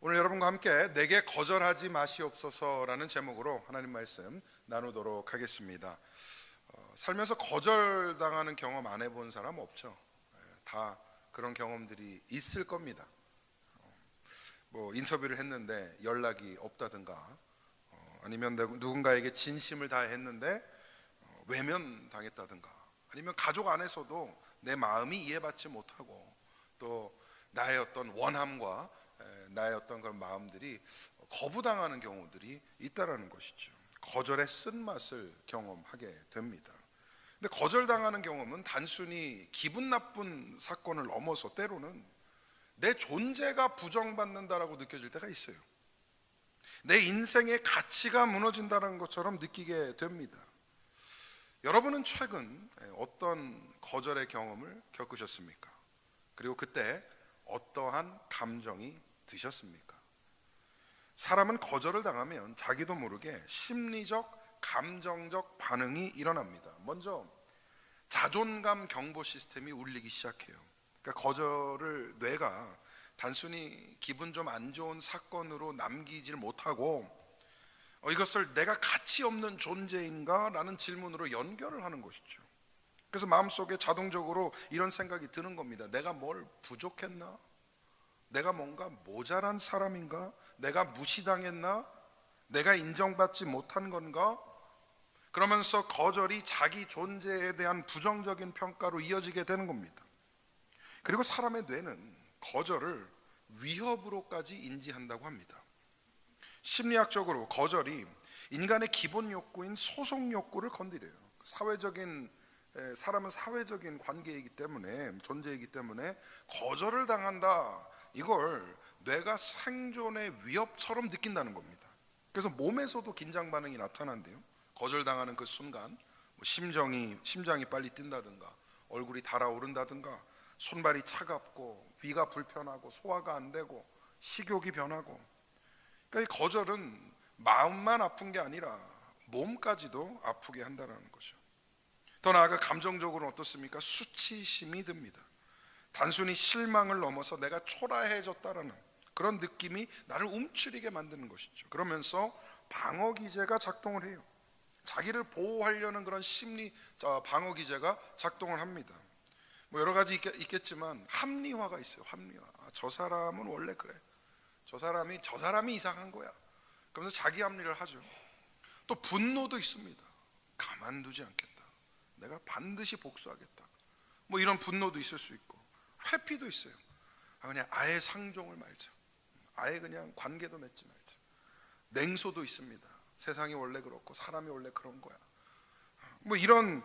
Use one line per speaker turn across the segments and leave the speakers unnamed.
오늘 여러분과 함께 내게 거절하지 마시옵소서라는 제목으로 하나님 말씀 나누도록 하겠습니다. 살면서 거절당하는 경험 안 해본 사람 없죠. 다 그런 경험들이 있을 겁니다. 인터뷰를 했는데 연락이 없다든가, 아니면 누군가에게 진심을 다했는데 외면당했다든가, 아니면 가족 안에서도 내 마음이 이해받지 못하고 또 나의 어떤 원함과 나의 어떤 그런 마음들이 거부당하는 경우들이 있다라는 것이죠. 거절의 쓴맛을 경험하게 됩니다. 근데 거절당하는 경험은 단순히 기분 나쁜 사건을 넘어서 때로는 내 존재가 부정받는다라고 느껴질 때가 있어요. 내 인생의 가치가 무너진다는 것처럼 느끼게 됩니다. 여러분은 최근 어떤 거절의 경험을 겪으셨습니까? 그리고 그때 어떠한 감정이 드셨습니까? 사람은 거절을 당하면 자기도 모르게 심리적, 감정적 반응이 일어납니다. 먼저 자존감 경보 시스템이 울리기 시작해요. 그러니까 거절을 뇌가 단순히 기분 좀 안 좋은 사건으로 남기질 못하고 이것을 내가 가치 없는 존재인가? 라는 질문으로 연결을 하는 것이죠. 그래서 마음속에 자동적으로 이런 생각이 드는 겁니다. 내가 뭘 부족했나? 내가 뭔가 모자란 사람인가? 내가 무시당했나? 내가 인정받지 못한 건가? 그러면서 거절이 자기 존재에 대한 부정적인 평가로 이어지게 되는 겁니다. 그리고 사람의 뇌는 거절을 위협으로까지 인지한다고 합니다. 심리학적으로 거절이 인간의 기본 욕구인 소속 욕구를 건드려요. 사람은 사회적인 관계이기 때문에, 존재이기 때문에 거절을 당한다, 이걸 뇌가 생존의 위협처럼 느낀다는 겁니다. 그래서 몸에서도 긴장 반응이 나타난대요. 거절당하는 그 순간 심장이 빨리 뛴다든가, 얼굴이 달아오른다든가, 손발이 차갑고 위가 불편하고 소화가 안 되고 식욕이 변하고. 그러니까 이 거절은 마음만 아픈 게 아니라 몸까지도 아프게 한다는 거죠. 더 나아가 감정적으로는 어떻습니까? 수치심이 듭니다. 단순히 실망을 넘어서 내가 초라해졌다라는 그런 느낌이 나를 움츠리게 만드는 것이죠. 그러면서 방어 기제가 작동을 해요. 자기를 보호하려는 그런 심리 방어 기제가 작동을 합니다. 여러 가지 있겠지만 합리화가 있어요. 합리화. 저 사람은 원래 그래. 저 사람이 이상한 거야. 그러면서 자기 합리를 하죠. 또 분노도 있습니다. 가만두지 않겠다. 내가 반드시 복수하겠다. 이런 분노도 있을 수 있고, 회피도 있어요. 그냥 아예 상종을 말자. 아예 그냥 관계도 맺지 말자. 냉소도 있습니다. 세상이 원래 그렇고 사람이 원래 그런 거야. 이런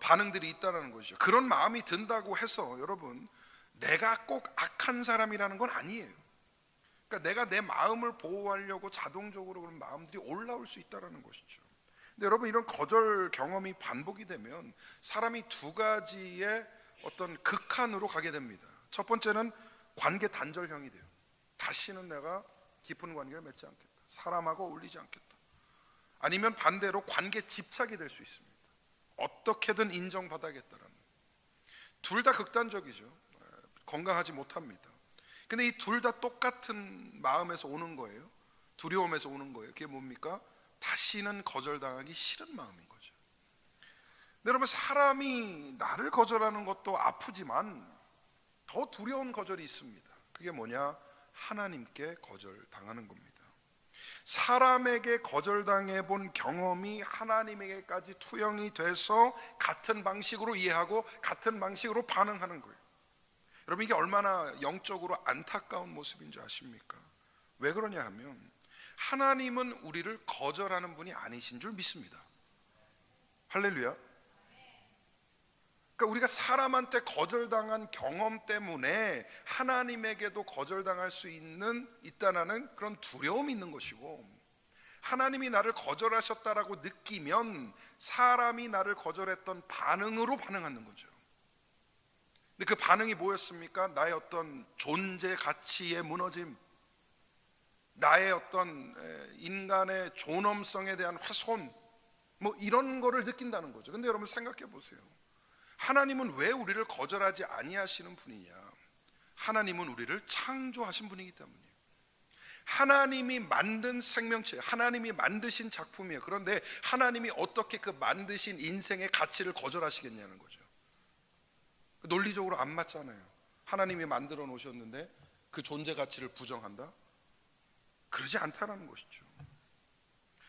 반응들이 있다는 것이죠. 그런 마음이 든다고 해서 여러분, 내가 꼭 악한 사람이라는 건 아니에요. 그러니까 내가 내 마음을 보호하려고 자동적으로 그런 마음들이 올라올 수 있다는 것이죠. 근데 여러분, 이런 거절 경험이 반복이 되면 사람이 두 가지의 어떤 극한으로 가게 됩니다. 첫 번째는 관계 단절형이 돼요. 다시는 내가 깊은 관계를 맺지 않겠다. 사람하고 어울리지 않겠다. 아니면 반대로 관계 집착이 될 수 있습니다. 어떻게든 인정받아야겠다라는. 둘 다 극단적이죠. 건강하지 못합니다. 근데 이 둘 다 똑같은 마음에서 오는 거예요. 두려움에서 오는 거예요. 그게 뭡니까? 다시는 거절당하기 싫은 마음인 거죠. 근데 여러분, 사람이 나를 거절하는 것도 아프지만 더 두려운 거절이 있습니다. 그게 뭐냐? 하나님께 거절당하는 겁니다. 사람에게 거절당해 본 경험이 하나님에게까지 투영이 돼서 같은 방식으로 이해하고 같은 방식으로 반응하는 거예요. 여러분, 이게 얼마나 영적으로 안타까운 모습인 줄 아십니까? 왜 그러냐 하면 하나님은 우리를 거절하는 분이 아니신 줄 믿습니다. 할렐루야. 그러니까 우리가 사람한테 거절당한 경험 때문에 하나님에게도 거절당할 수 있다는 그런 두려움이 있는 것이고, 하나님이 나를 거절하셨다라고 느끼면 사람이 나를 거절했던 반응으로 반응하는 거죠. 근데 그 반응이 뭐였습니까? 나의 어떤 존재 가치의 무너짐, 나의 어떤 인간의 존엄성에 대한 훼손, 이런 거를 느낀다는 거죠. 근데 여러분, 생각해 보세요. 하나님은 왜 우리를 거절하지 아니하시는 분이냐? 하나님은 우리를 창조하신 분이기 때문이에요. 하나님이 만든 생명체, 하나님이 만드신 작품이에요. 그런데 하나님이 어떻게 그 만드신 인생의 가치를 거절하시겠냐는 거죠. 논리적으로 안 맞잖아요. 하나님이 만들어 놓으셨는데 그 존재 가치를 부정한다? 그러지 않다라는 것이죠.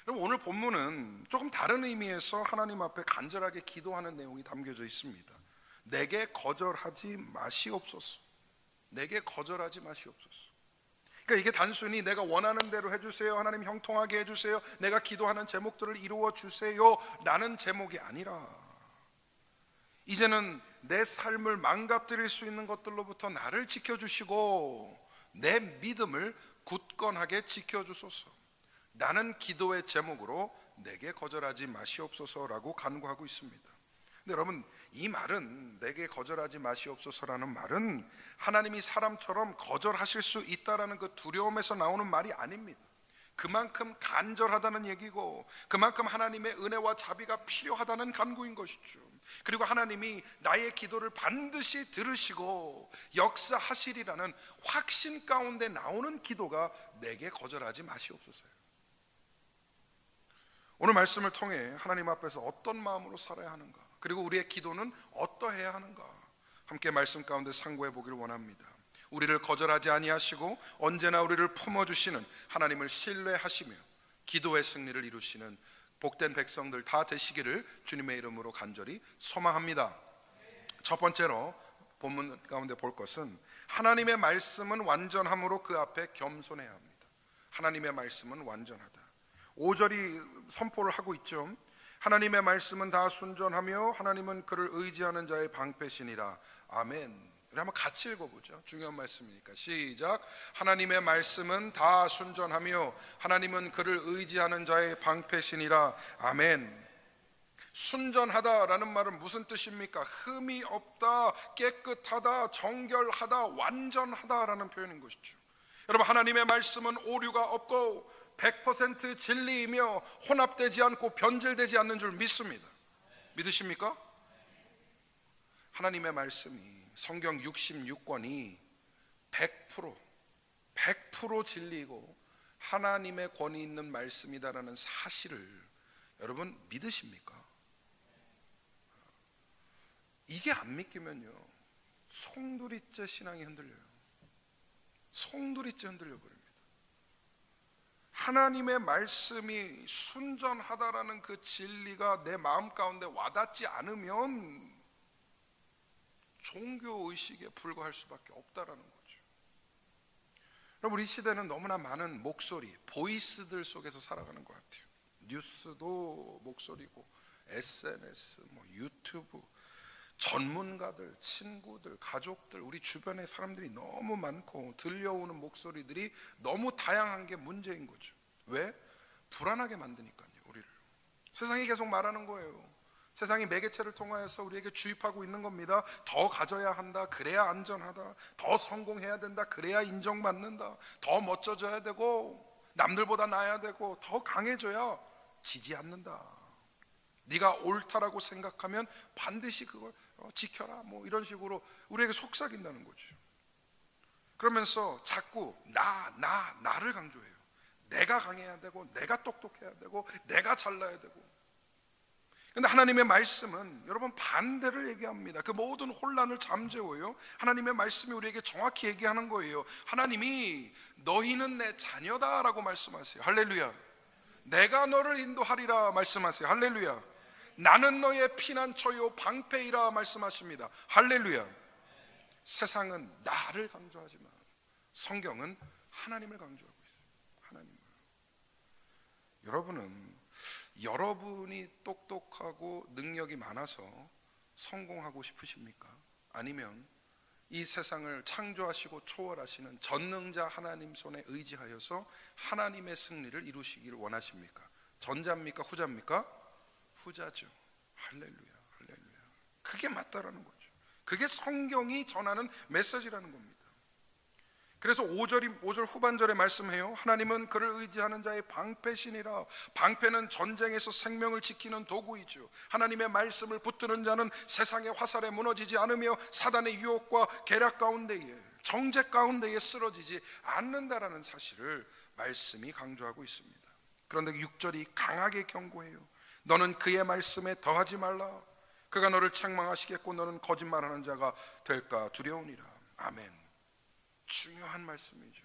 그럼 오늘 본문은 조금 다른 의미에서 하나님 앞에 간절하게 기도하는 내용이 담겨져 있습니다. 내게 거절하지 마시옵소서. 내게 거절하지 마시옵소서. 그러니까 이게 단순히 내가 원하는 대로 해주세요, 하나님 형통하게 해주세요, 내가 기도하는 제목들을 이루어 주세요 라는 제목이 아니라, 이제는 내 삶을 망가뜨릴 수 있는 것들로부터 나를 지켜주시고 내 믿음을 굳건하게 지켜주소서. 나는 기도의 제목으로 내게 거절하지 마시옵소서라고 간구하고 있습니다. 근데 여러분, 이 말은, 내게 거절하지 마시옵소서라는 말은 하나님이 사람처럼 거절하실 수 있다라는 그 두려움에서 나오는 말이 아닙니다. 그만큼 간절하다는 얘기고, 그만큼 하나님의 은혜와 자비가 필요하다는 간구인 것이죠. 그리고 하나님이 나의 기도를 반드시 들으시고 역사하시리라는 확신 가운데 나오는 기도가 내게 거절하지 마시옵소서예요. 오늘 말씀을 통해 하나님 앞에서 어떤 마음으로 살아야 하는가, 그리고 우리의 기도는 어떠해야 하는가, 함께 말씀 가운데 상고해 보기를 원합니다. 우리를 거절하지 아니하시고 언제나 우리를 품어주시는 하나님을 신뢰하시며 기도의 승리를 이루시는 복된 백성들 다 되시기를 주님의 이름으로 간절히 소망합니다. 첫 번째로 본문 가운데 볼 것은, 하나님의 말씀은 완전함으로 그 앞에 겸손해야 합니다. 하나님의 말씀은 완전하다. 5절이 선포를 하고 있죠. 하나님의 말씀은 다 순전하며 하나님은 그를 의지하는 자의 방패시니라. 아멘. 우리 한번 같이 읽어보죠. 중요한 말씀이니까. 시작. 하나님의 말씀은 다 순전하며 하나님은 그를 의지하는 자의 방패시니라. 아멘. 순전하다라는 말은 무슨 뜻입니까? 흠이 없다, 깨끗하다, 정결하다, 완전하다라는 표현인 것이죠. 여러분, 하나님의 말씀은 오류가 없고 100% 진리이며 혼합되지 않고 변질되지 않는 줄 믿습니다. 믿으십니까? 하나님의 말씀이, 성경 66권이 100% 진리이고 하나님의 권위 있는 말씀이다라는 사실을 여러분 믿으십니까? 이게 안 믿기면요, 송두리째 신앙이 흔들려요. 송두리째 흔들려 버립니다. 하나님의 말씀이 순전하다라는 그 진리가 내 마음 가운데 와닿지 않으면 종교의식에 불과할 수밖에 없다라는 거죠. 그럼 우리 시대는 너무나 많은 목소리, 보이스들 속에서 살아가는 것 같아요. 뉴스도 목소리고, SNS, 유튜브, 전문가들, 친구들, 가족들, 우리 주변에 사람들이 너무 많고 들려오는 목소리들이 너무 다양한 게 문제인 거죠. 왜? 불안하게 만드니까요, 우리를. 세상이 계속 말하는 거예요. 세상이 매개체를 통하여서 우리에게 주입하고 있는 겁니다. 더 가져야 한다, 그래야 안전하다. 더 성공해야 된다, 그래야 인정받는다. 더 멋져져야 되고, 남들보다 나아야 되고, 더 강해져야 지지 않는다. 네가 옳다라고 생각하면 반드시 그걸 지켜라, 이런 식으로 우리에게 속삭인다는 거죠. 그러면서 자꾸 나를 강조해요. 내가 강해야 되고, 내가 똑똑해야 되고, 내가 잘나야 되고. 근데 하나님의 말씀은 여러분 반대를 얘기합니다. 그 모든 혼란을 잠재워요. 하나님의 말씀이 우리에게 정확히 얘기하는 거예요. 하나님이 너희는 내 자녀다 라고 말씀하세요. 할렐루야. 내가 너를 인도하리라 말씀하세요. 할렐루야. 나는 너의 피난처요 방패이라 말씀하십니다. 할렐루야. 세상은 나를 강조하지만 성경은 하나님을 강조하고 있어요. 하나님을. 여러분이 똑똑하고 능력이 많아서 성공하고 싶으십니까? 아니면 이 세상을 창조하시고 초월하시는 전능자 하나님 손에 의지하여서 하나님의 승리를 이루시기를 원하십니까? 전자입니까? 후자입니까? 후자죠. 할렐루야, 할렐루야. 그게 맞다라는 거죠. 그게 성경이 전하는 메시지라는 겁니다. 그래서 5절 후반절에 말씀해요. 하나님은 그를 의지하는 자의 방패시니라. 방패는 전쟁에서 생명을 지키는 도구이죠. 하나님의 말씀을 붙드는 자는 세상의 화살에 무너지지 않으며 사단의 유혹과 계략 가운데에 정죄 가운데에 쓰러지지 않는다라는 사실을 말씀이 강조하고 있습니다. 그런데 6절이 강하게 경고해요. 너는 그의 말씀에 더하지 말라. 그가 너를 책망하시겠고 너는 거짓말하는 자가 될까 두려우니라. 아멘. 중요한 말씀이죠.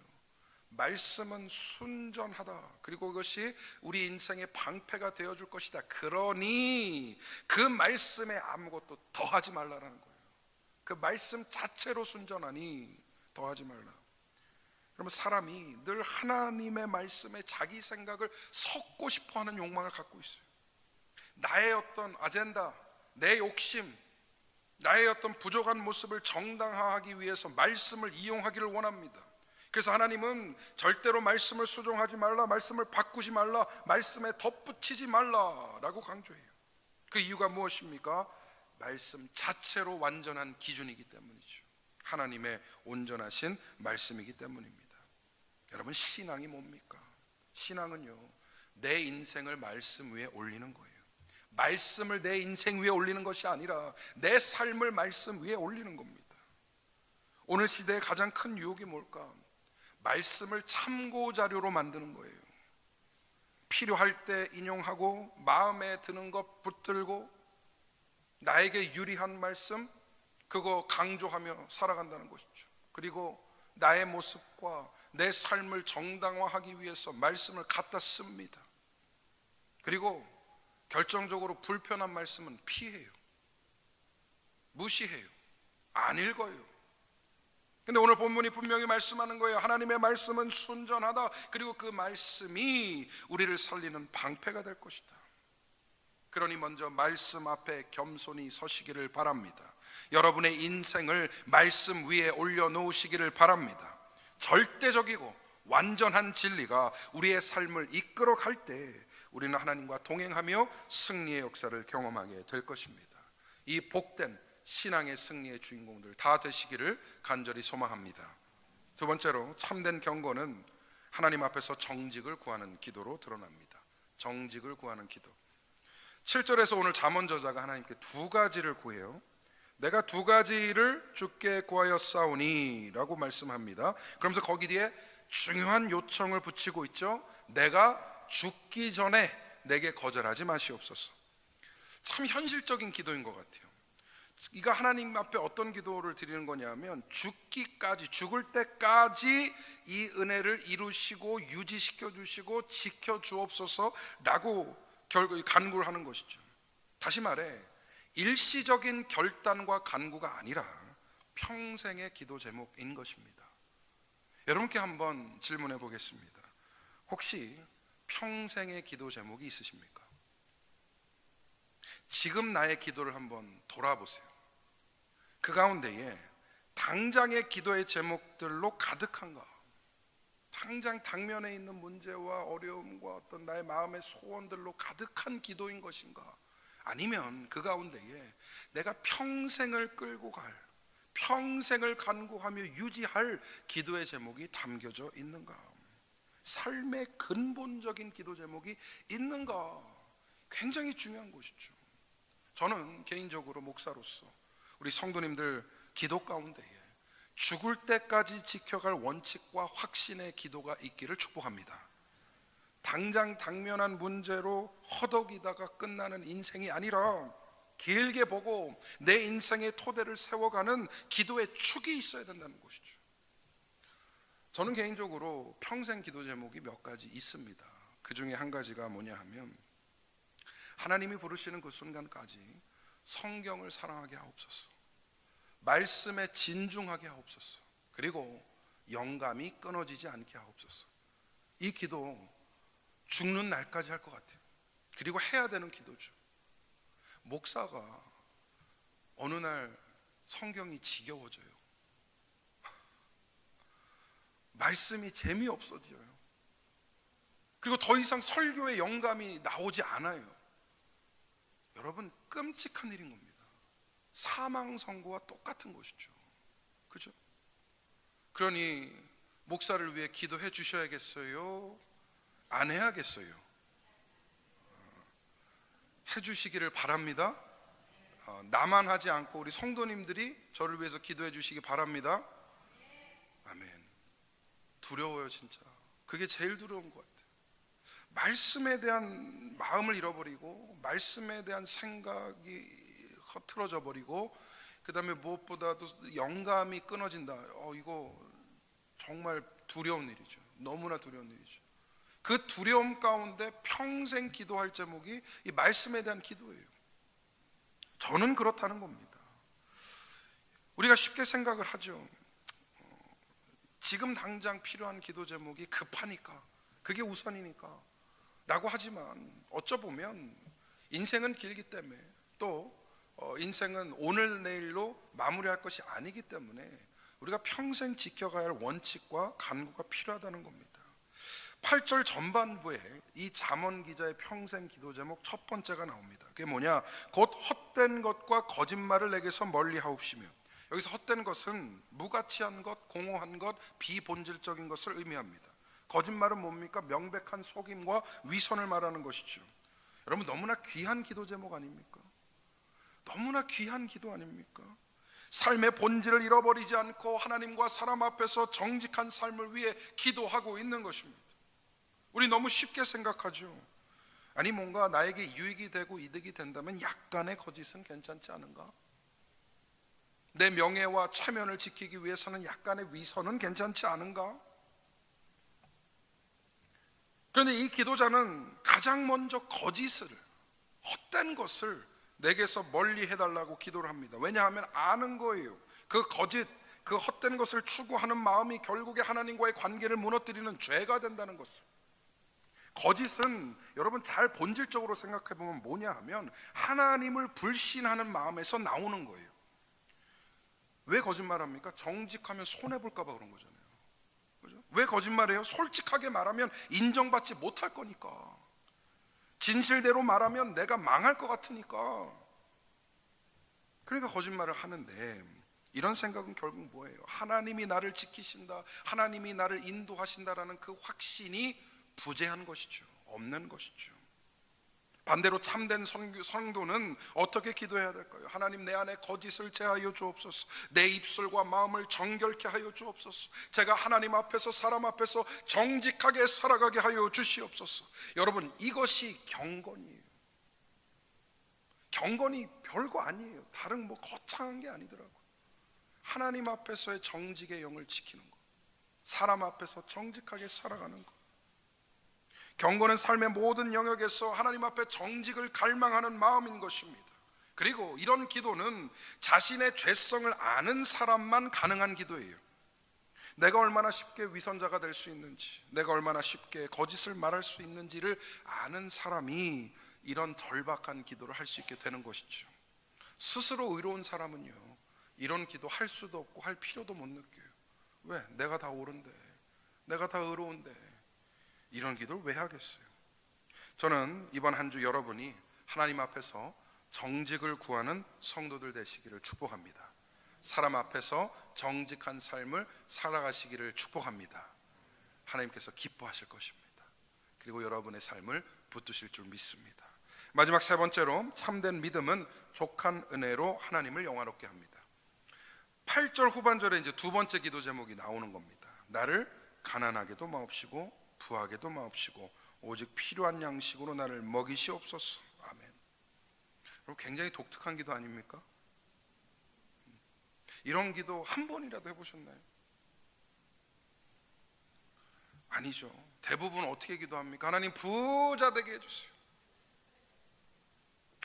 말씀은 순전하다. 그리고 그것이 우리 인생의 방패가 되어줄 것이다. 그러니 그 말씀에 아무것도 더하지 말라라는 거예요. 그 말씀 자체로 순전하니 더하지 말라. 그러면 사람이 늘 하나님의 말씀에 자기 생각을 섞고 싶어하는 욕망을 갖고 있어요. 나의 어떤 아젠다, 내 욕심, 나의 어떤 부족한 모습을 정당화하기 위해서 말씀을 이용하기를 원합니다. 그래서 하나님은 절대로 말씀을 수정하지 말라, 말씀을 바꾸지 말라, 말씀에 덧붙이지 말라라고 강조해요. 그 이유가 무엇입니까? 말씀 자체로 완전한 기준이기 때문이죠. 하나님의 온전하신 말씀이기 때문입니다. 여러분, 신앙이 뭡니까? 신앙은요, 내 인생을 말씀 위에 올리는 거예요. 말씀을 내 인생 위에 올리는 것이 아니라 내 삶을 말씀 위에 올리는 겁니다. 오늘 시대의 가장 큰 유혹이 뭘까? 말씀을 참고 자료로 만드는 거예요. 필요할 때 인용하고 마음에 드는 것 붙들고 나에게 유리한 말씀 그거 강조하며 살아간다는 것이죠. 그리고 나의 모습과 내 삶을 정당화하기 위해서 말씀을 갖다 씁니다. 그리고 결정적으로 불편한 말씀은 피해요. 무시해요. 안 읽어요. 근데 오늘 본문이 분명히 말씀하는 거예요. 하나님의 말씀은 순전하다. 그리고 그 말씀이 우리를 살리는 방패가 될 것이다. 그러니 먼저 말씀 앞에 겸손히 서시기를 바랍니다. 여러분의 인생을 말씀 위에 올려놓으시기를 바랍니다. 절대적이고 완전한 진리가 우리의 삶을 이끌어 갈 때 우리는 하나님과 동행하며 승리의 역사를 경험하게 될 것입니다. 이 복된 신앙의 승리의 주인공들 다 되시기를 간절히 소망합니다. 두 번째로 참된 경건은 하나님 앞에서 정직을 구하는 기도로 드러납니다. 정직을 구하는 기도. 7절에서 오늘 잠언 저자가 하나님께 두 가지를 구해요. 내가 두 가지를 주께 구하였사오니 라고 말씀합니다. 그러면서 거기 뒤에 중요한 요청을 붙이고 있죠. 내가 죽기 전에 내게 거절하지 마시옵소서. 참 현실적인 기도인 것 같아요. 이가 하나님 앞에 어떤 기도를 드리는 거냐면 죽기까지, 죽을 때까지 이 은혜를 이루시고 유지시켜 주시고 지켜 주옵소서라고 간구를 하는 것이죠. 다시 말해 일시적인 결단과 간구가 아니라 평생의 기도 제목인 것입니다. 여러분께 한번 질문해 보겠습니다. 혹시 평생의 기도 제목이 있으십니까? 지금 나의 기도를 한번 돌아보세요. 그 가운데에 당장의 기도의 제목들로 가득한가? 당장 당면에 있는 문제와 어려움과 어떤 나의 마음의 소원들로 가득한 기도인 것인가? 아니면 그 가운데에 내가 평생을 끌고 갈, 평생을 간구하며 유지할 기도의 제목이 담겨져 있는가? 삶의 근본적인 기도 제목이 있는가? 굉장히 중요한 것이죠. 저는 개인적으로 목사로서 우리 성도님들 기도 가운데에 죽을 때까지 지켜갈 원칙과 확신의 기도가 있기를 축복합니다. 당장 당면한 문제로 허덕이다가 끝나는 인생이 아니라 길게 보고 내 인생의 토대를 세워가는 기도의 축이 있어야 된다는 것이죠. 저는 개인적으로 평생 기도 제목이 몇 가지 있습니다. 그 중에 한 가지가 뭐냐 하면 하나님이 부르시는 그 순간까지 성경을 사랑하게 하옵소서, 말씀에 진중하게 하옵소서, 그리고 영감이 끊어지지 않게 하옵소서. 이 기도 죽는 날까지 할 것 같아요. 그리고 해야 되는 기도죠. 목사가 어느 날 성경이 지겨워져요. 말씀이 재미없어져요. 그리고 더 이상 설교의 영감이 나오지 않아요. 여러분, 끔찍한 일인 겁니다. 사망 선고와 똑같은 것이죠. 그죠? 그러니 목사를 위해 기도해 주셔야겠어요? 안 해야겠어요? 해주시기를 바랍니다. 나만 하지 않고 우리 성도님들이 저를 위해서 기도해 주시기 바랍니다. 아멘. 두려워요, 진짜. 그게 제일 두려운 것 같아요. 말씀에 대한 마음을 잃어버리고, 말씀에 대한 생각이 흐트러져 버리고, 그 다음에 무엇보다도 영감이 끊어진다. 이거 정말 두려운 일이죠. 너무나 두려운 일이죠. 그 두려움 가운데 평생 기도할 제목이 이 말씀에 대한 기도예요. 저는 그렇다는 겁니다. 우리가 쉽게 생각을 하죠. 지금 당장 필요한 기도 제목이 급하니까, 그게 우선이니까 라고 하지만, 어쩌보면 인생은 길기 때문에, 또 인생은 오늘 내일로 마무리할 것이 아니기 때문에 우리가 평생 지켜가야 할 원칙과 간구가 필요하다는 겁니다. 8절 전반부에 이 잠언 기자의 평생 기도 제목 첫 번째가 나옵니다. 그게 뭐냐? 곧 헛된 것과 거짓말을 내게서 멀리 하옵시며. 여기서 헛된 것은 무가치한 것, 공허한 것, 비본질적인 것을 의미합니다. 거짓말은 뭡니까? 명백한 속임과 위선을 말하는 것이죠. 여러분, 너무나 귀한 기도 제목 아닙니까? 너무나 귀한 기도 아닙니까? 삶의 본질을 잃어버리지 않고 하나님과 사람 앞에서 정직한 삶을 위해 기도하고 있는 것입니다. 우리 너무 쉽게 생각하죠. 아니, 뭔가 나에게 유익이 되고 이득이 된다면 약간의 거짓은 괜찮지 않은가? 내 명예와 체면을 지키기 위해서는 약간의 위선은 괜찮지 않은가? 그런데 이 기도자는 가장 먼저 거짓을, 헛된 것을 내게서 멀리 해달라고 기도를 합니다. 왜냐하면 아는 거예요. 그 거짓, 그 헛된 것을 추구하는 마음이 결국에 하나님과의 관계를 무너뜨리는 죄가 된다는 것을. 거짓은 여러분 잘 본질적으로 생각해 보면 뭐냐 하면 하나님을 불신하는 마음에서 나오는 거예요. 왜 거짓말합니까? 정직하면 손해볼까 봐 그런 거잖아요. 그죠? 왜 거짓말해요? 솔직하게 말하면 인정받지 못할 거니까. 진실대로 말하면 내가 망할 것 같으니까. 그러니까 거짓말을 하는데, 이런 생각은 결국 뭐예요? 하나님이 나를 지키신다, 하나님이 나를 인도하신다라는 그 확신이 부재한 것이죠. 없는 것이죠. 반대로 참된 성도는 어떻게 기도해야 될까요? 하나님, 내 안에 거짓을 제하여 주옵소서. 내 입술과 마음을 정결케 하여 주옵소서. 제가 하나님 앞에서 사람 앞에서 정직하게 살아가게 하여 주시옵소서. 여러분, 이것이 경건이에요. 경건이 별거 아니에요. 다른 거창한 게 아니더라고요. 하나님 앞에서의 정직의 영을 지키는 것, 사람 앞에서 정직하게 살아가는 것. 경건은 삶의 모든 영역에서 하나님 앞에 정직을 갈망하는 마음인 것입니다. 그리고 이런 기도는 자신의 죄성을 아는 사람만 가능한 기도예요. 내가 얼마나 쉽게 위선자가 될 수 있는지, 내가 얼마나 쉽게 거짓을 말할 수 있는지를 아는 사람이 이런 절박한 기도를 할 수 있게 되는 것이죠. 스스로 의로운 사람은요, 이런 기도 할 수도 없고 할 필요도 못 느껴요. 왜? 내가 다 옳은데, 내가 다 의로운데 이런 기도를 왜 하겠어요? 저는 이번 한 주 여러분이 하나님 앞에서 정직을 구하는 성도들 되시기를 축복합니다. 사람 앞에서 정직한 삶을 살아가시기를 축복합니다. 하나님께서 기뻐하실 것입니다. 그리고 여러분의 삶을 붙드실 줄 믿습니다. 마지막 세 번째로, 참된 믿음은 족한 은혜로 하나님을 영화롭게 합니다. 8절 후반절에 이제 두 번째 기도 제목이 나오는 겁니다. 나를 가난하게도 마옵시고 부하게도 마옵시고 오직 필요한 양식으로 나를 먹이시옵소서. 아멘. 여러분, 굉장히 독특한 기도 아닙니까? 이런 기도 한 번이라도 해보셨나요? 아니죠. 대부분 어떻게 기도합니까? 하나님 부자 되게 해주세요.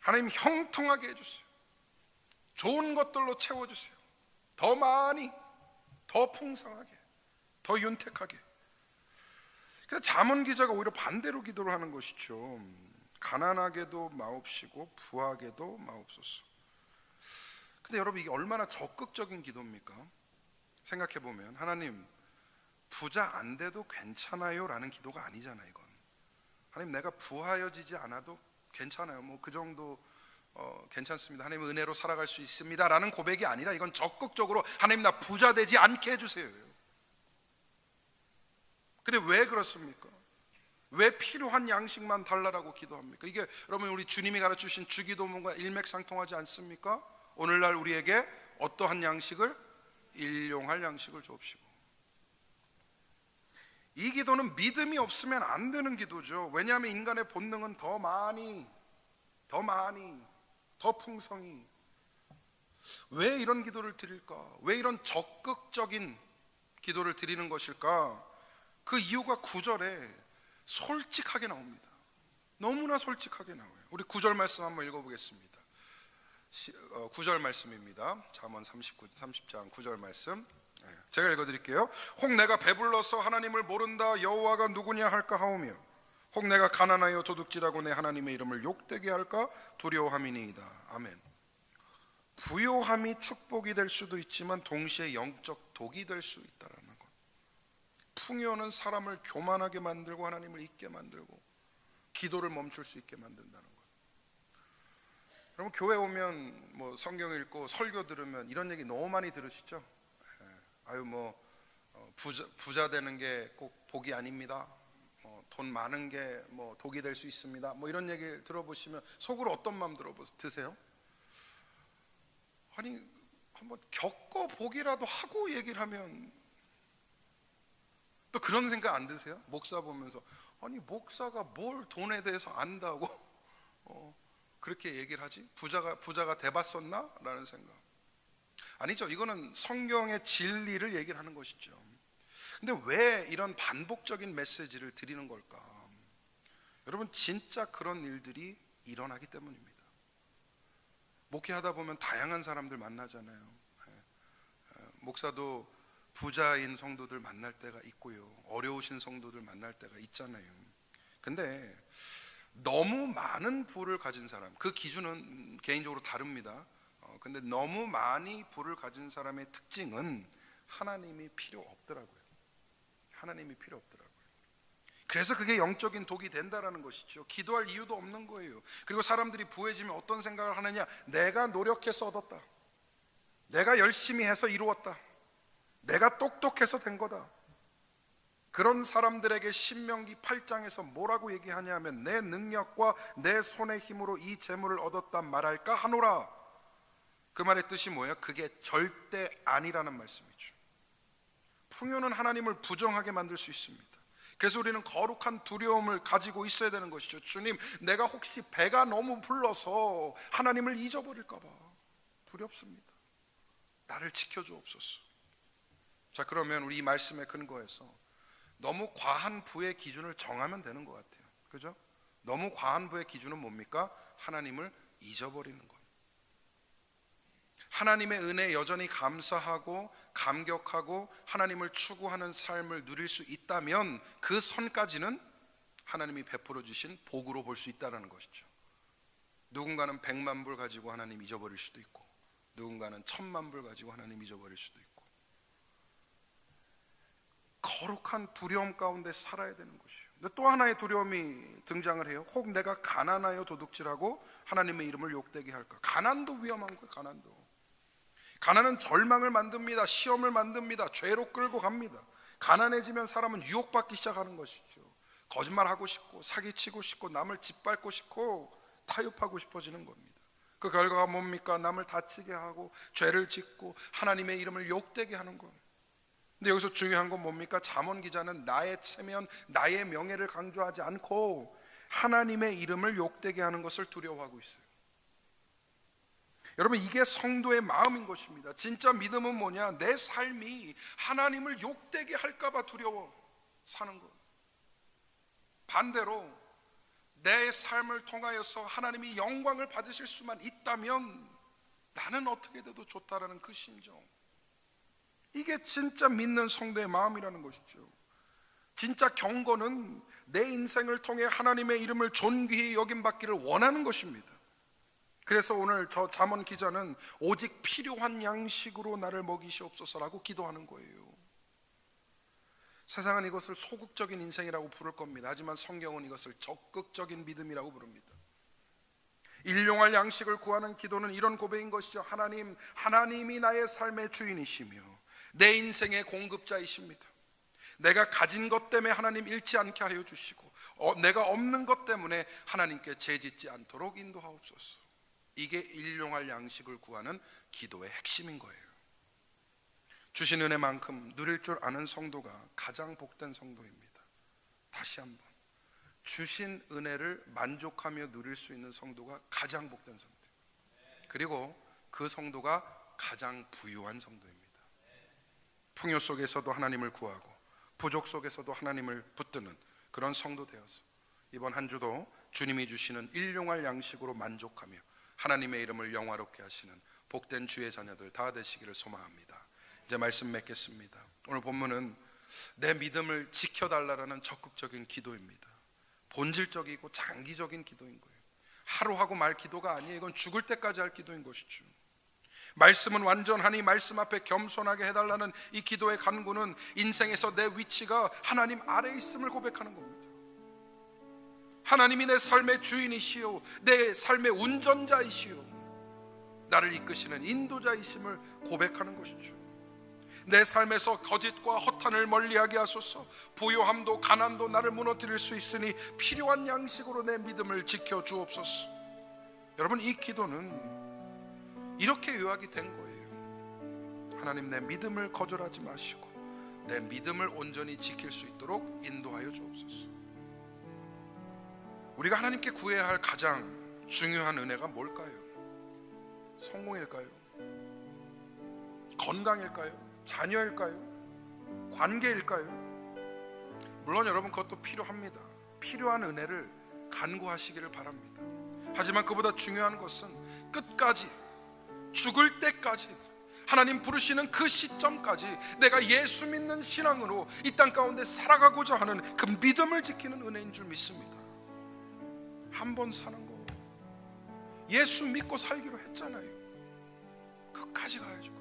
하나님 형통하게 해주세요. 좋은 것들로 채워주세요. 더 많이, 더 풍성하게, 더 윤택하게. 그래서 잠언 기자가 오히려 반대로 기도를 하는 것이죠. 가난하게도 마옵시고 부하게도 마옵소서. 근데 여러분, 이게 얼마나 적극적인 기도입니까? 생각해보면 하나님 부자 안 돼도 괜찮아요 라는 기도가 아니잖아요. 이건 하나님 내가 부하여지지 않아도 괜찮아요, 그 정도 괜찮습니다, 하나님 은혜로 살아갈 수 있습니다 라는 고백이 아니라, 이건 적극적으로 하나님 나 부자 되지 않게 해주세요. 근데 왜 그렇습니까? 왜 필요한 양식만 달라라고 기도합니까? 이게 여러분, 우리 주님이 가르치신 주기도문과 일맥상통하지 않습니까? 오늘날 우리에게 어떠한 양식을? 일용할 양식을 주옵시고. 이 기도는 믿음이 없으면 안 되는 기도죠. 왜냐하면 인간의 본능은 더 많이, 더 풍성히. 왜 이런 기도를 드릴까? 왜 이런 적극적인 기도를 드리는 것일까? 그 이유가 9절에 솔직하게 나옵니다. 너무나 솔직하게 나와요. 우리 9절 말씀 한번 읽어보겠습니다. 9절 말씀입니다. 잠언 30장 9절 말씀. 제가 읽어드릴게요. 혹 내가 배불러서 하나님을 모른다 여호와가 누구냐 할까 하오며 혹 내가 가난하여 도둑질하고 내 하나님의 이름을 욕되게 할까 두려워함이니이다. 아멘. 부요함이 축복이 될 수도 있지만 동시에 영적 독이 될 수 있다라는 것. 풍요는 사람을 교만하게 만들고 하나님을 잊게 만들고 기도를 멈출 수 있게 만든다는 것. 여러분 교회 오면 뭐 성경 읽고 설교 들으면 이런 얘기 너무 많이 들으시죠? 아유 부자 되는 게 꼭 복이 아닙니다. 돈 많은 게 뭐 독이 될 수 있습니다. 뭐 이런 얘기 들어보시면 속으로 어떤 마음 드세요? 아니 한번 겪어보기라도 하고 얘기를 하면 또 그런 생각 안 드세요? 목사 보면서 아니 목사가 뭘 돈에 대해서 안다고 그렇게 얘기를 하지? 부자가 돼봤었나? 라는 생각. 아니죠. 이거는 성경의 진리를 얘기를 하는 것이죠. 근데 왜 이런 반복적인 메시지를 드리는 걸까? 여러분 진짜 그런 일들이 일어나기 때문입니다. 목회하다 보면 다양한 사람들 만나잖아요. 목사도 부자인 성도들 만날 때가 있고요, 어려우신 성도들 만날 때가 있잖아요. 근데 너무 많은 부를 가진 사람, 그 기준은 개인적으로 다릅니다. 근데 너무 많이 부를 가진 사람의 특징은 하나님이 필요 없더라고요. 하나님이 필요 없더라고요. 그래서 그게 영적인 독이 된다라는 것이죠. 기도할 이유도 없는 거예요. 그리고 사람들이 부해지면 어떤 생각을 하느냐? 내가 노력해서 얻었다, 내가 열심히 해서 이루었다, 내가 똑똑해서 된 거다. 그런 사람들에게 신명기 8장에서 뭐라고 얘기하냐면 내 능력과 내 손의 힘으로 이 재물을 얻었단 말할까 하노라. 그 말의 뜻이 뭐예요? 그게 절대 아니라는 말씀이죠. 풍요는 하나님을 부정하게 만들 수 있습니다. 그래서 우리는 거룩한 두려움을 가지고 있어야 되는 것이죠. 주님, 내가 혹시 배가 너무 불러서 하나님을 잊어버릴까 봐 두렵습니다. 나를 지켜주옵소서. 자, 그러면 우리 이 말씀에 근거해서 너무 과한 부의 기준을 정하면 되는 것 같아요. 그죠? 너무 과한 부의 기준은 뭡니까? 하나님을 잊어버리는 것. 하나님의 은혜에 여전히 감사하고 감격하고 하나님을 추구하는 삶을 누릴 수 있다면 그 선까지는 하나님이 베풀어 주신 복으로 볼 수 있다는 것이죠. 누군가는 100만 불 가지고 하나님 잊어버릴 수도 있고 누군가는 1000만 불 가지고 하나님 잊어버릴 수도 있고 거룩한 두려움 가운데 살아야 되는 것이에요. 근데 또 하나의 두려움이 등장을 해요. 혹 내가 가난하여 도둑질하고 하나님의 이름을 욕되게 할까. 가난도 위험한 거예요. 가난은 절망을 만듭니다. 시험을 만듭니다. 죄로 끌고 갑니다. 가난해지면 사람은 유혹받기 시작하는 것이죠. 거짓말하고 싶고 사기치고 싶고 남을 짓밟고 싶고 타협하고 싶어지는 겁니다. 그 결과가 뭡니까? 남을 다치게 하고 죄를 짓고 하나님의 이름을 욕되게 하는 것. 근데 여기서 중요한 건 뭡니까? 잠언 기자는 나의 체면, 나의 명예를 강조하지 않고 하나님의 이름을 욕되게 하는 것을 두려워하고 있어요. 여러분 이게 성도의 마음인 것입니다. 진짜 믿음은 뭐냐? 내 삶이 하나님을 욕되게 할까 봐 두려워 사는 것. 반대로 내 삶을 통하여서 하나님이 영광을 받으실 수만 있다면 나는 어떻게 돼도 좋다라는 그 심정. 이게 진짜 믿는 성도의 마음이라는 것이죠. 진짜 경건은 내 인생을 통해 하나님의 이름을 존귀히 여김받기를 원하는 것입니다. 그래서 오늘 저 잠언 기자는 오직 필요한 양식으로 나를 먹이시옵소서라고 기도하는 거예요. 세상은 이것을 소극적인 인생이라고 부를 겁니다. 하지만 성경은 이것을 적극적인 믿음이라고 부릅니다. 일용할 양식을 구하는 기도는 이런 고백인 것이죠. 하나님이 나의 삶의 주인이시며 내 인생의 공급자이십니다. 내가 가진 것 때문에 하나님 잃지 않게 하여 주시고 내가 없는 것 때문에 하나님께 죄짓지 않도록 인도하옵소서. 이게 일용할 양식을 구하는 기도의 핵심인 거예요. 주신 은혜만큼 누릴 줄 아는 성도가 가장 복된 성도입니다. 다시 한번 주신 은혜를 만족하며 누릴 수 있는 성도가 가장 복된 성도, 그리고 그 성도가 가장 부유한 성도입니다. 풍요 속에서도 하나님을 구하고 부족 속에서도 하나님을 붙드는 그런 성도 되어서 이번 한 주도 주님이 주시는 일용할 양식으로 만족하며 하나님의 이름을 영화롭게 하시는 복된 주의 자녀들 다 되시기를 소망합니다. 이제 말씀 맺겠습니다. 오늘 본문은 내 믿음을 지켜달라는 적극적인 기도입니다. 본질적이고 장기적인 기도인 거예요. 하루하고 말 기도가 아니에요. 이건 죽을 때까지 할 기도인 것이죠. 말씀은 완전하니 말씀 앞에 겸손하게 해달라는 이 기도의 간구는 인생에서 내 위치가 하나님 아래에 있음을 고백하는 겁니다. 하나님이 내 삶의 주인이시요 내 삶의 운전자이시요 나를 이끄시는 인도자이심을 고백하는 것이죠. 내 삶에서 거짓과 허탄을 멀리하게 하소서. 부요함도 가난도 나를 무너뜨릴 수 있으니 필요한 양식으로 내 믿음을 지켜주옵소서. 여러분, 이 기도는 이렇게 요약이 된 거예요. 하나님, 내 믿음을 거절하지 마시고 내 믿음을 온전히 지킬 수 있도록 인도하여 주옵소서. 우리가 하나님께 구해야 할 가장 중요한 은혜가 뭘까요? 성공일까요? 건강일까요? 자녀일까요? 관계일까요? 물론 여러분 그것도 필요합니다. 필요한 은혜를 간구하시기를 바랍니다. 하지만 그보다 중요한 것은 끝까지, 죽을 때까지, 하나님 부르시는 그 시점까지 내가 예수 믿는 신앙으로 이 땅 가운데 살아가고자 하는 그 믿음을 지키는 은혜인 줄 믿습니다. 한 번 사는 거 예수 믿고 살기로 했잖아요. 끝까지 가야죠.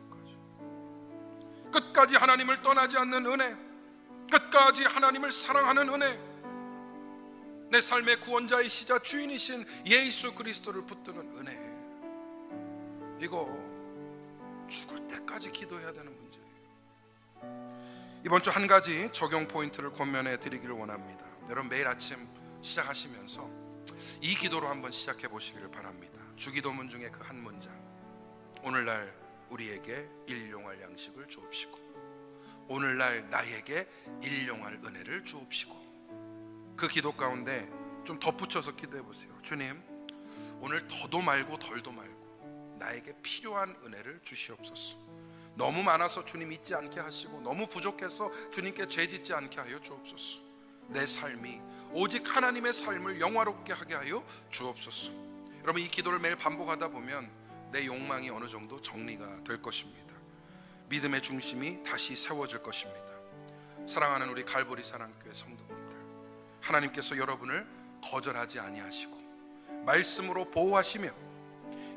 끝까지 하나님을 떠나지 않는 은혜, 끝까지 하나님을 사랑하는 은혜, 내 삶의 구원자이시자 주인이신 예수 그리스도를 붙드는 은혜, 이거 죽을 때까지 기도해야 되는 문제예요. 이번 주 한 가지 적용 포인트를 권면해 드리기를 원합니다. 여러분, 매일 아침 시작하시면서 이 기도로 한번 시작해 보시기를 바랍니다. 주기도문 중에 그 한 문장, 오늘날 우리에게 일용할 양식을 주옵시고 오늘날 나에게 일용할 은혜를 주옵시고. 그 기도 가운데 좀 덧붙여서 기도해 보세요. 주님, 오늘 더도 말고 덜도 말고 나에게 필요한 은혜를 주시옵소서. 너무 많아서 주님 잊지 않게 하시고 너무 부족해서 주님께 죄짓지 않게 하여 주옵소서. 내 삶이 오직 하나님의 삶을 영화롭게 하게 하여 주옵소서. 여러분, 이 기도를 매일 반복하다 보면 내 욕망이 어느 정도 정리가 될 것입니다. 믿음의 중심이 다시 세워질 것입니다. 사랑하는 우리 갈보리 사랑교회 성도분들, 하나님께서 여러분을 거절하지 아니하시고 말씀으로 보호하시며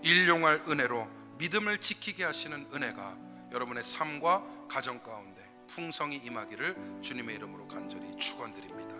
일용할 은혜로 믿음을 지키게 하시는 은혜가 여러분의 삶과 가정 가운데 풍성히 임하기를 주님의 이름으로 간절히 축원드립니다.